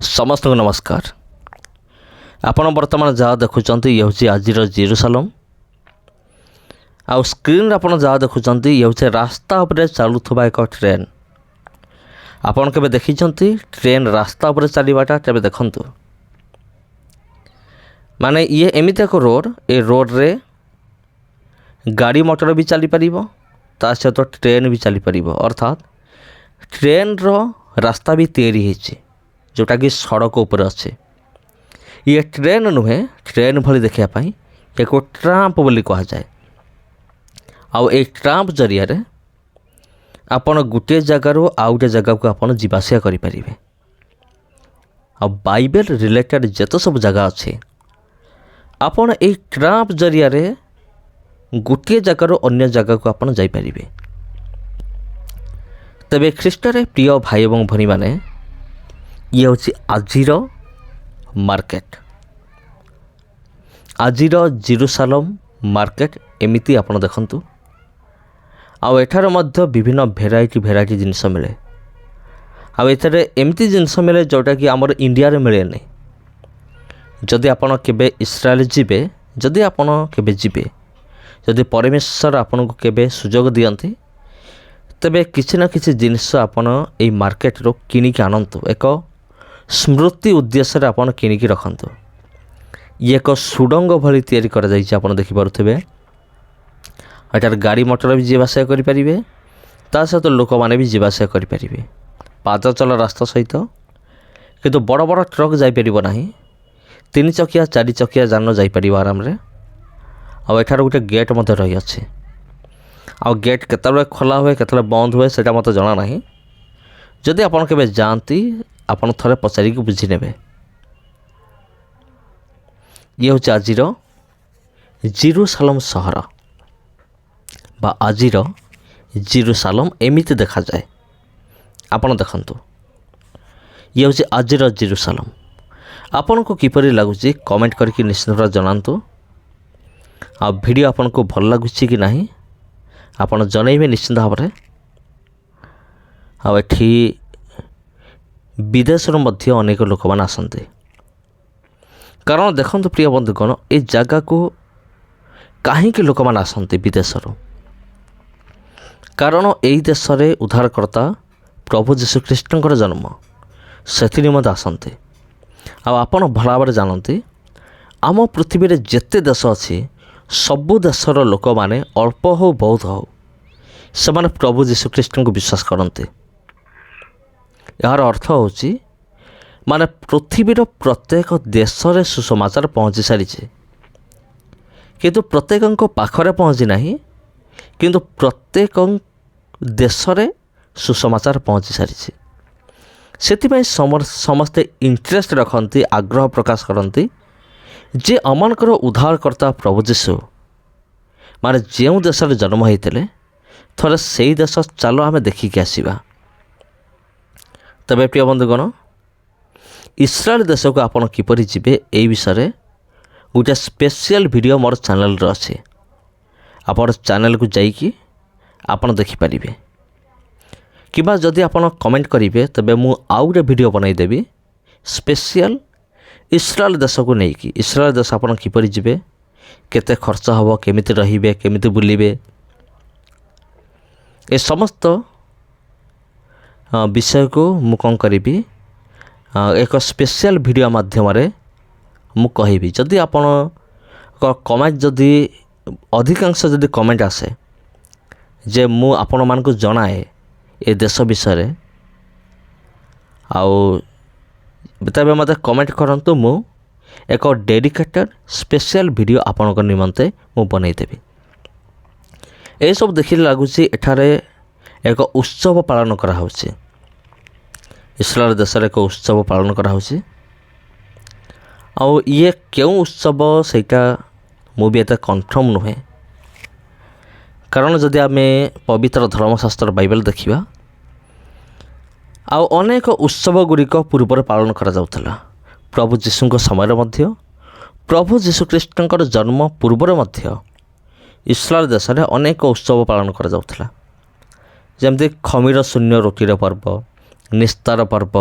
समस्त को नमस्कार। आपण बर्तमान जहाँ देखुंत ये हूँ आज जेरूसालेम आ स्क्रीन आपड़ जहाँ देखुंत ये हूँ रास्ता उपरे चलुवा एक ट्रेन। आपड़ के देखी ट्रेन रास्ता उपरे चलवाटा तेज देखु माने ये एमती एक रोड ए रोड रे गाड़ी मोटर भी चली पार ता सहित ट्रेन भी चली पार अर्थात ट्रेन रो रास्ता भी तैयारी होती जोटा कि सड़क उपर अच्छे। ये ट्रेन नुहे ट्रेन भली देखापी एक ट्राम्प बोली कह जाए। आउ ए ट्राम्प जरिया आपण गोटे जगार आउ गोटे जगह को आपण जीवासिया करें। आ बाइबल रिलेटेड जत सब जगह अच्छे आपण ए ट्राम्प जरिया गोटे जगार अन्य जगह को आपण जापर। तेबे ख्रीष्टरे प्रिय भाई और भनी माने ये हूँ आजिर मार्केट आजिर जेरूसालेम मार्केट एमिति आपण देखंतु। आउ एठार मध्य विभिन्न भेराइटी जिनस मिले। आउ एथरे एमती जिनस मिले जोटा कि आमर इंडिया रे मिले नहीं। जदि आपण केबे इस्राएल जिबे जदि आपण केबे जिबे जदि परमेश्वर आपन को केबे सुजोग दियंती तेबे किछि ना किछि जिनस आपण एई मार्केट रो किनिक आनंतु। एक स्मृति उद्देश्य रे आपण किनिकी रखंतु। ये एक सुडंग भली तैयारी करा जाइछि आपण देखि पारुथिबे। एटार गाड़ी मोटर भी जीवाशय करि परिबे ता सहित लोक माने भी जीवाशय करि परिबे पाद चल रास्ता सहित। किंतु बड़ बड़ ट्रक जाई परिबो नाही। 3 चकिया 4 चकिया जान जाई परिबो आराम रे। आ एठार गोटे गेट मते रही अछि। आ गेट केतले खोला हुए केतले बंद हुए सेटा मते जणा नाही। जदि आपण केबे जानती आपण थरे पचारि के बुझी नेबे। ये हूँ आजिर जेरूसालेम सहर बा आजिर जेरूसालेम एमिति देखा जाए। आपण देखंतु ये हूँ आजिर जेरूसालेम। आपण को किपरि लागुची कमेंट करके निश्चित भाव जनातु। आ वीडियो आपण को भल लागुची कि नाही आपण जनइबे निश्चित भाव में। आ एठी विदेश मध्य अनेक लोक मैंने आसते कारण देखो प्रिय बंधुगण ये जगह को कहीं लोक मैंने आसते विदेश कारण यही देश में उद्धारकर्ता प्रभु जीशु ख्रीष्टर जन्म से निमंत आसते। आपण भल भाव जानते आम पृथ्वी रे जेते देश अच्छी सबु देशर लोक मैंने अल्प हो बहुत हो से माने प्रभु जीशु ख्रीष्टर को विश्वास करते। यार अर्थ होची माने पृथ्वीर प्रत्येक देश रे सुसमाचार पहुँची सारी किंतु प्रत्येक पाखरे पहुँची नहीं किंतु प्रत्येक देश रे सुसमाचार पहुँची सारी से समस्ते इंटरेस्ट रखती आग्रह प्रकाश करती जे अमनकर उद्धारकर्ता प्रभु जीशु माने जो देश जन्म होते थोड़े से देश चलो आम देखिकी आसवा। तबे प्रिय बंधुगण इस्राएल देश को आपण किपरि जिबे एई विषय गोटे स्पेशल वीडियो मोर चैनल रे अछि। आपण चैनल को जाइकी आपण देखि परिबे किबा जदि आपण कमेंट करिवे तबे मु आउ रे वीडियो बनाई देबी स्पेशल इस्राएल देश को नेकी। इस्राएल देश आपण किपरि जिबे केते खर्च हबो केमिति रहिबे केमिति बुलिबे ए समस्त विषय को मु कौन करी एक स्पेशल वीडियो माध्यम मु कहि जदि आपण कमेंट जदि अधिकांश जदि कमेंट आसे जे मु आपण मान को जनाए ए देश विषय आउ तबे मते कमेंट करंतु मु एक डेडिकेटेड स्पेशल वीडियो आपण निमंते मु बनई देबी। ए सब देखिले लागुची एठारे एक उत्सव पालन करा होछि। इस्राएल देश एक उत्सव पालन करा होछि। आउ ये क्यों उत्सव सेटा मु भी एते कन्फर्म नुहे कारण जदि आम पवित्र धर्मशास्त्र बाइबल देखिबा आउ अनेक उत्सव गुड़िक पूर्व पालन करा जाउथला। ପ୍ରଭୁ ଯୀଶୁଙ୍କ ସମୟରେ ମଧ୍ୟ ପ୍ରଭୁ ଯୀଶୁଖ୍ରୀଷ୍ଟଙ୍କର ଜନ୍ମ ପୂର୍ବରୁ ମଧ୍ୟ ଇସ୍ରାଏଲ ଦେଶରେ ଅନେକ ଉତ୍ସବ ପାଳନ କରାଯାଉଥିଲା। ଯେମିତି ଖମିର ଶୂନ୍ୟ ରୁଟିର ପର୍ବ, ନିସ୍ତାର ପର୍ବ,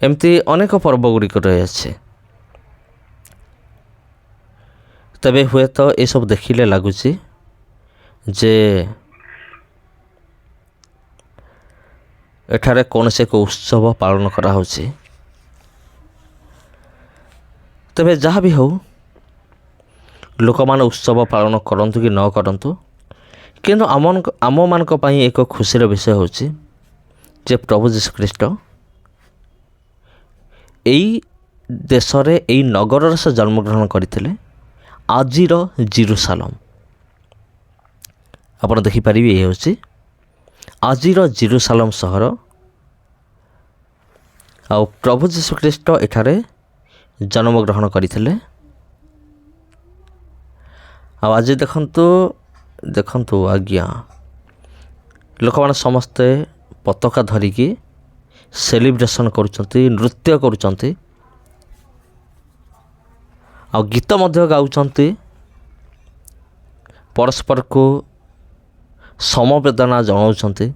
ଏମିତି ଅନେକ ପର୍ବ ଗୁଡ଼ିକ ରହିଅଛି। ତେବେ ହୁଏତ ଏସବୁ ଦେଖିଲେ ଲାଗୁଛି ଯେ ଏଠାରେ କୌଣସି ଏକ ଉତ୍ସବ ପାଳନ କରାହେଉଛି। ତେବେ ଯାହା ବି ହେଉ, ଲୋକମାନେ ଉତ୍ସବ ପାଳନ କରନ୍ତୁ କି ନ କରନ୍ତୁ, କିନ୍ତୁ ଆମମାନଙ୍କ ପାଇଁ ଏକ ଖୁସିର ବିଷୟ ହେଉଛି ଯେ ପ୍ରଭୁ ଯୀଶୁଖ୍ରୀଷ୍ଟ ଏଇ ଦେଶରେ, ଏଇ ନଗରରେ ସେ ଜନ୍ମଗ୍ରହଣ କରିଥିଲେ, ଆଜିର ଜେରୁସାଲେମ। ଆପଣ ଦେଖିପାରିବେ, ଏ ହେଉଛି ଆଜିର ଜେରୁସାଲେମ ସହର। ଆଉ ପ୍ରଭୁ ଯୀଶୁଖ୍ରୀଷ୍ଟ ଏଠାରେ ଜନ୍ମଗ୍ରହଣ କରିଥିଲେ। ଆଉ ଆଜି ଦେଖନ୍ତୁ ଆଜ୍ଞା, ଲୋକମାନେ ସମସ୍ତେ ପତାକା ଧରିକି ସେଲିବ୍ରେସନ୍ କରୁଛନ୍ତି, ନୃତ୍ୟ କରୁଛନ୍ତି, ଆଉ ଗୀତ ମଧ୍ୟ ଗାଉଛନ୍ତି, ପରସ୍ପରକୁ ସମବେଦନା ଜଣାଉଛନ୍ତି।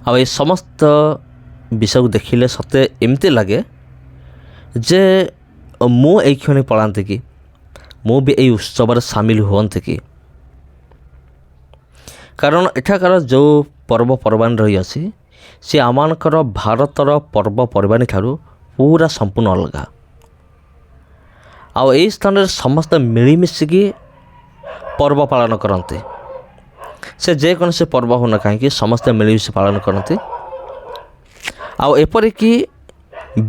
ଆଉ ଏ ସମସ୍ତ ବିଷୟକୁ ଦେଖିଲେ ସତେ ଏମିତି ଲାଗେ ଯେ ମୁଁ ଏଇକ୍ଷଣି ପଳାନ୍ତି କି, ମୁଁ ବି ଏଇ ଉତ୍ସବରେ ସାମିଲ ହୁଅନ୍ତି କି। କାରଣ ଏଠାକାର ଯେଉଁ ପର୍ବପର୍ବାଣି ରହିଅଛି ସେ ଆମମାନଙ୍କର ଭାରତର ପର୍ବପର୍ବାଣି ଠାରୁ ପୁରା ସମ୍ପୂର୍ଣ୍ଣ ଅଲଗା। ଆଉ ଏହି ସ୍ଥାନରେ ସମସ୍ତେ ମିଳିମିଶିକି ପର୍ବ ପାଳନ କରନ୍ତି। ସେ ଯେକୌଣସି ପର୍ବ ହେଉନା କାହିଁକି ସମସ୍ତେ ମିଳିମିଶି ପାଳନ କରନ୍ତି। ଆଉ ଏପରିକି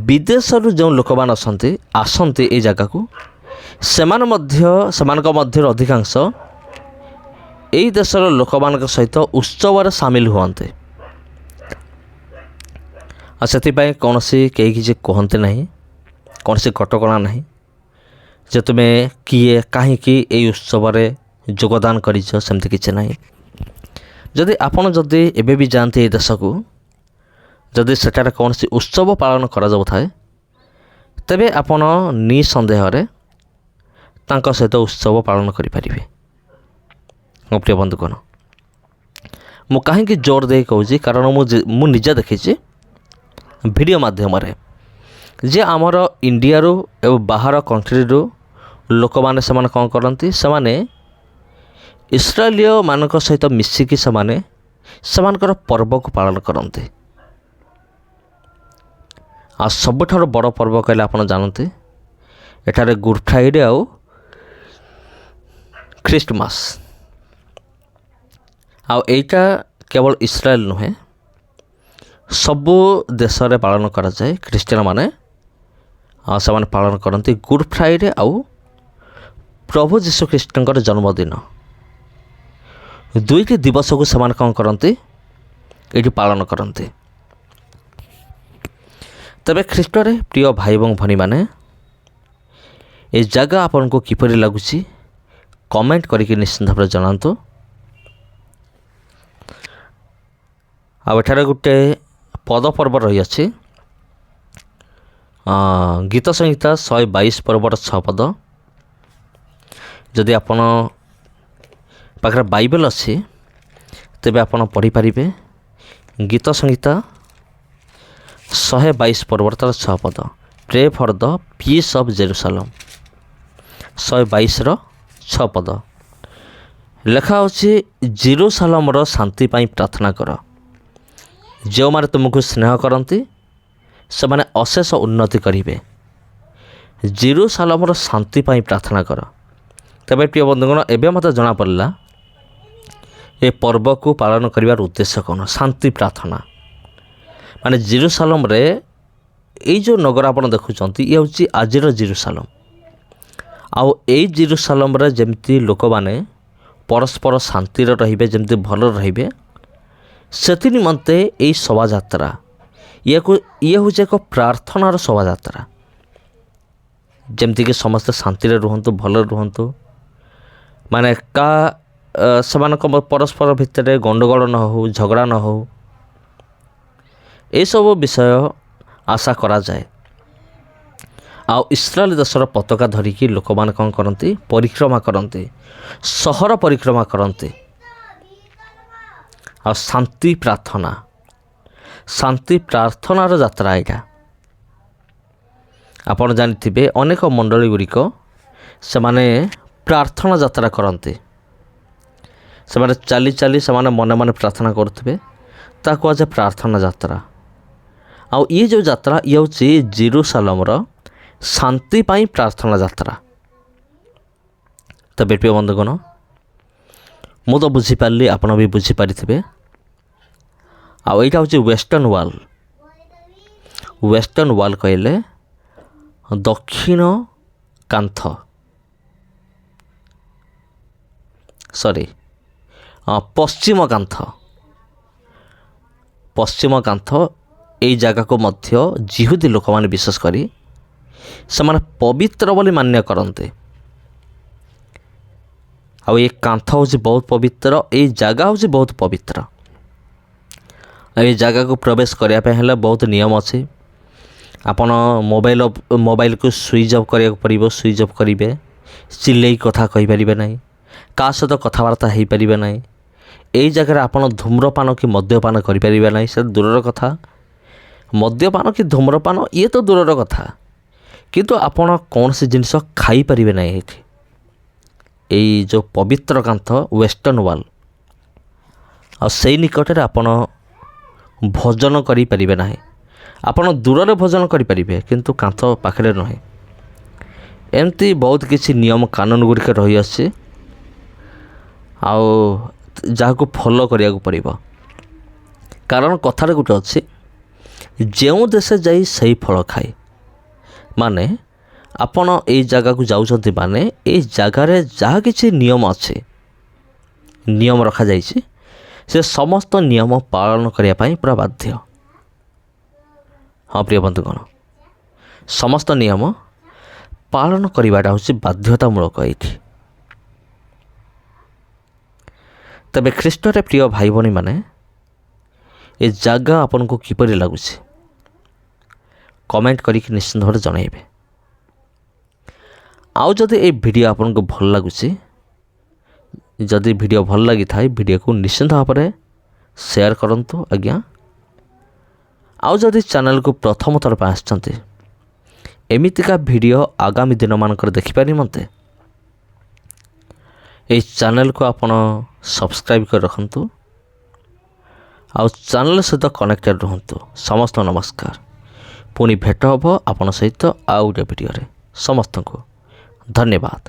ବିଦେଶରୁ ଯେଉଁ ଲୋକମାନେ ଆସନ୍ତି ଏଇ ଜାଗାକୁ, ସେମାନଙ୍କ ମଧ୍ୟରୁ ଅଧିକାଂଶ ଏହି ଦେଶର ଲୋକମାନଙ୍କ ସହିତ ଉତ୍ସବରେ ସାମିଲ ହୁଅନ୍ତି। ଆଉ ସେଥିପାଇଁ କେହି କିଛି କୁହନ୍ତି ନାହିଁ, କୌଣସି କଟକଣା ନାହିଁ ଯେ ତୁମେ କିଏ କାହିଁକି ଏହି ଉତ୍ସବରେ ଯୋଗଦାନ କରିଛ, ସେମିତି କିଛି ନାହିଁ। ଯଦି ଆପଣ ଏବେ ବି ଯାଆନ୍ତି ଏହି ଦେଶକୁ, ଯଦି ସେଠାରେ କୌଣସି ଉତ୍ସବ ପାଳନ କରାଯାଉଥାଏ, ତେବେ ଆପଣ ନିଃସନ୍ଦେହରେ ତାଙ୍କ ସହିତ ଉତ୍ସବ ପାଳନ କରିପାରିବେ। ମୋ ପ୍ରିୟ ବନ୍ଧୁଗଣ, ମୁଁ କାହିଁକି ଜୋର ଦେଇ କହୁଛି, କାରଣ ମୁଁ ନିଜେ ଦେଖିଛି ଭିଡ଼ିଓ ମାଧ୍ୟମରେ ଯେ ଆମର ଇଣ୍ଡିଆରୁ ଏବଂ ବାହାର କଣ୍ଟ୍ରିରୁ ଲୋକମାନେ ସେମାନେ କ'ଣ କରନ୍ତି, ସେମାନେ ଇସ୍ରାଏଲୀୟମାନଙ୍କ ସହିତ ମିଶିକି ସେମାନଙ୍କର ପର୍ବକୁ ପାଳନ କରନ୍ତି। ଆଉ ସବୁଠାରୁ ବଡ଼ ପର୍ବ କହିଲେ ଆପଣ ଜାଣନ୍ତି, ଏଠାରେ ଗୁଡ୍ ଫ୍ରାଇଡ଼େ ଆଉ ଖ୍ରୀଷ୍ଟମାସ। ଆଉ ଏଇଟା କେବଳ ଇସ୍ରାଏଲ ନୁହେଁ, ସବୁ ଦେଶରେ ପାଳନ କରାଯାଏ। ଖ୍ରୀଷ୍ଟିଆନମାନେ ସେମାନେ ପାଳନ କରନ୍ତି ଗୁଡ୍ ଫ୍ରାଇଡ଼େ ଆଉ ପ୍ରଭୁ ଯୀଶୁଖ୍ରୀଷ୍ଟଙ୍କର ଜନ୍ମଦିନ। ଦୁଇଟି ଦିବସକୁ ସେମାନେ କ'ଣ କରନ୍ତି, ଏଇଠି ପାଳନ କରନ୍ତି। ତେବେ ଖ୍ରୀଷ୍ଟରେ ପ୍ରିୟ ଭାଇ ଏବଂ ଭଉଣୀମାନେ, ଏ ଜାଗା ଆପଣଙ୍କୁ କିପରି ଲାଗୁଛି କମେଣ୍ଟ କରିକି ନିଶ୍ଚିନ୍ତ ଭାବରେ ଜଣାନ୍ତୁ। ଆଉ ଏଠାରେ ଗୋଟେ ପଦପର୍ବ ରହିଅଛି, ଗୀତ ସଂହିତା 122 ପର୍ବର 6 ପଦ। ଯଦି ଆପଣ ପାଖରେ ବାଇବେଲ ଅଛି, ତେବେ ଆପଣ ପଢ଼ିପାରିବେ। ଗୀତ ସଂହିତା 122 ପର୍ବର 6 ପଦ, pray for the peace of Jerusalem. 122ର 6 ପଦ ଲେଖା ହେଉଛି, ଜେରୁସାଲେମର ଶାନ୍ତି ପାଇଁ ପ୍ରାର୍ଥନା କର। ଯେଉଁମାନେ ତୁମକୁ ସ୍ନେହ କରନ୍ତି ସେମାନେ ଅଶେଷ ଉନ୍ନତି କରିବେ। ଜେରୁସାଲେମର ଶାନ୍ତି ପାଇଁ ପ୍ରାର୍ଥନା କର। ତେବେ ପ୍ରିୟ ବନ୍ଧୁଗଣ, ଏବେ ମୋତେ ଜଣାପଡ଼ିଲା ଏ ପର୍ବକୁ ପାଳନ କରିବାର ଉଦ୍ଦେଶ୍ୟ କ'ଣ। ଶାନ୍ତି ପ୍ରାର୍ଥନା ମାନେ ଜେରୁସାଲେମରେ ଏଇ ଯେଉଁ ନଗର ଆପଣ ଦେଖୁଛନ୍ତି, ଇଏ ହେଉଛି ଆଜିର ଜେରୁସାଲେମ। ଆଉ ଏଇ ଜେରୁସାଲେମରେ ଯେମିତି ଲୋକମାନେ ପରସ୍ପର ଶାନ୍ତିରେ ରହିବେ, ଯେମିତି ଭଲରେ ରହିବେ, ସେଥି ନିମନ୍ତେ ଏହି ଶୋଭାଯାତ୍ରା ଇଏ ହେଉଛି ଏକ ପ୍ରାର୍ଥନାର ଶୋଭାଯାତ୍ରା। ଯେମିତିକି ସମସ୍ତେ ଶାନ୍ତିରେ ରୁହନ୍ତୁ, ଭଲରେ ରୁହନ୍ତୁ, ମାନେ ସେମାନଙ୍କ ପରସ୍ପର ଭିତରେ ଗଣ୍ଡଗୋଳ ନ ହେଉ, ଝଗଡ଼ା ନ ହେଉ, ଏସବୁ ବିଷୟ ଆଶା କରାଯାଏ। ଆଉ ଇସ୍ରାଏଲ ଦେଶର ପତାକା ଧରିକି ଲୋକମାନେ କ'ଣ କରନ୍ତି? ପରିକ୍ରମା କରନ୍ତି, ସହର ପରିକ୍ରମା କରନ୍ତି। ଆଉ ଶାନ୍ତି ପ୍ରାର୍ଥନାର ଯାତ୍ରା ଏଇଟା। ଆପଣ ଜାଣିଥିବେ ଅନେକ ମଣ୍ଡଳୀ ଗୁଡ଼ିକ ସେମାନେ ପ୍ରାର୍ଥନା ଯାତ୍ରା କରନ୍ତି। ସେମାନେ ଚାଲି ଚାଲି ସେମାନେ ମନେ ମନେ ପ୍ରାର୍ଥନା କରୁଥିବେ, ତାକୁ କୁହାଯାଏ ପ୍ରାର୍ଥନା ଯାତ୍ରା। ଆଉ ଇଏ ଯେଉଁ ଯାତ୍ରା ଇଏ ହେଉଛି ଜେରୁସାଲେମର ଶାନ୍ତି ପାଇଁ ପ୍ରାର୍ଥନା ଯାତ୍ରା। ତେବେ ପ୍ରିୟ ବନ୍ଧୁଗଣ, ମୁଁ ତ ବୁଝିପାରିଲି, ଆପଣ ବି ବୁଝିପାରିଥିବେ। ଆଉ ଏଇଟା ହେଉଛି ୱେଷ୍ଟର୍ଣ୍ଣ ୱାଲ୍ କହିଲେ ଦକ୍ଷିଣ କାନ୍ଥ, ପଶ୍ଚିମ କାନ୍ଥ। ଏଇ ଜାଗାକୁ ମଧ୍ୟ ଜିହୁଦୀ ଲୋକମାନେ ବିଶେଷ କରି ସେମାନେ ପବିତ୍ର ବୋଲି ମାନ୍ୟ କରନ୍ତି। ଆଉ ଏ କାନ୍ଥ ହେଉଛି ବହୁତ ପବିତ୍ର, ଏଇ ଜାଗା ହେଉଛି ବହୁତ ପବିତ୍ର। ଏଇ ଜାଗାକୁ ପ୍ରବେଶ କରିବା ପାଇଁ ହେଲେ ବହୁତ ନିୟମ ଅଛି। ଆପଣ ମୋବାଇଲକୁ ସୁଇଚ୍ ଅଫ୍ କରିବାକୁ ପଡ଼ିବ। ସୁଇଚ୍ ଅଫ୍ କରିବେ, ଚିଲେଇ କଥା କହିପାରିବେ ନାହିଁ, କାହା ସହିତ କଥାବାର୍ତ୍ତା ହୋଇପାରିବେ ନାହିଁ। ଏଇ ଜାଗାରେ ଆପଣ ଧୂମ୍ରପାନ କି ମଦ୍ୟପାନ କରିପାରିବେ ନାହିଁ, ସେ ଦୂରର କଥା। ମଦ୍ୟପାନ କି ଧୂମ୍ରପାନ ଇଏ ତ ଦୂରର କଥା, କିନ୍ତୁ ଆପଣ କୌଣସି ଜିନିଷ ଖାଇପାରିବେ ନାହିଁ ଏଇଠି। ଏଇ ଯେଉଁ ପବିତ୍ର କାନ୍ଥ ୱେଷ୍ଟର୍ଣ୍ଣ ୱାଲ୍, ଆଉ ସେଇ ନିକଟରେ ଆପଣ ଭୋଜନ କରିପାରିବେ ନାହିଁ। ଆପଣ ଦୂରରେ ଭୋଜନ କରିପାରିବେ, କିନ୍ତୁ କାନ୍ଥ ପାଖରେ ନୁହେଁ। ଏମିତି ବହୁତ କିଛି ନିୟମ କାନୁନ ଗୁଡ଼ିକ ରହିଆସିଛି, ଆଉ ଯାହାକୁ ଫଲୋ କରିବାକୁ ପଡ଼ିବ। କାରଣ କଥାରେ ଗୋଟେ ଅଛି, ଯେଉଁ ଦେଶ ଯାଇ ସେହି ଫଳ ଖାଏ। ମାନେ ଆପଣ ଏଇ ଜାଗାକୁ ଯାଉଛନ୍ତି, ମାନେ ଏଇ ଜାଗାରେ ଯାହା କିଛି ନିୟମ ଅଛି, ନିୟମ ରଖାଯାଇଛି, ସେ ସମସ୍ତ ନିୟମ ପାଳନ କରିବା ପାଇଁ ପୁରା ବାଧ୍ୟ। ହଁ ପ୍ରିୟ ବନ୍ଧୁଗଣ, ସମସ୍ତ ନିୟମ ପାଳନ କରିବାଟା ହେଉଛି ବାଧ୍ୟତାମୂଳକ ଏଇଠି। ତେବେ ଖ୍ରୀଷ୍ଟରେ ପ୍ରିୟ ଭାଇ ଭଉଣୀମାନେ, ଏ ଜାଗା ଆପଣଙ୍କୁ କିପରି ଲାଗୁଛି କମେଣ୍ଟ କରିକି ନିଶ୍ଚିନ୍ତ ଭାବରେ ଜଣାଇବେ। ଆଉ ଯଦି এই ଭିଡ଼ିଓ ଆପଣଙ୍କୁ ଭଲ ଲାଗୁଛି, ଯଦି ଭିଡ଼ିଓ ଭଲ ଲାଗିଥାଏ ଭିଡ଼ିଓକୁ ନିଶ୍ଚିନ୍ତ ଭାବରେ ସେୟାର କରନ୍ତୁ ଆଜ୍ଞା। ଆଉ ଯଦି ଚ୍ୟାନେଲକୁ ପ୍ରଥମ ଥର ପାଇଁ ଆସିଛନ୍ତି, ଏମିତିକା ଭିଡ଼ିଓ ଆଗାମୀ ଦିନମାନଙ୍କରେ ଦେଖିବା ନିମନ୍ତେ এই ଚ୍ୟାନେଲକୁ ଆପଣ ସବସ୍କ୍ରାଇବ୍ କରି ରଖନ୍ତୁ, ଆଉ ଚ୍ୟାନେଲ ସହିତ କନେକ୍ଟେଡ଼ ରୁହନ୍ତୁ। ସମସ୍ତଙ୍କୁ ନମସ୍କାର। ପୁଣି ଭେଟ ହେବ ଆପଣଙ୍କ ସହିତ ଆଉ ଗୋଟେ ଭିଡ଼ିଓରେ। ସମସ୍ତଙ୍କୁ ଧନ୍ୟବାଦ।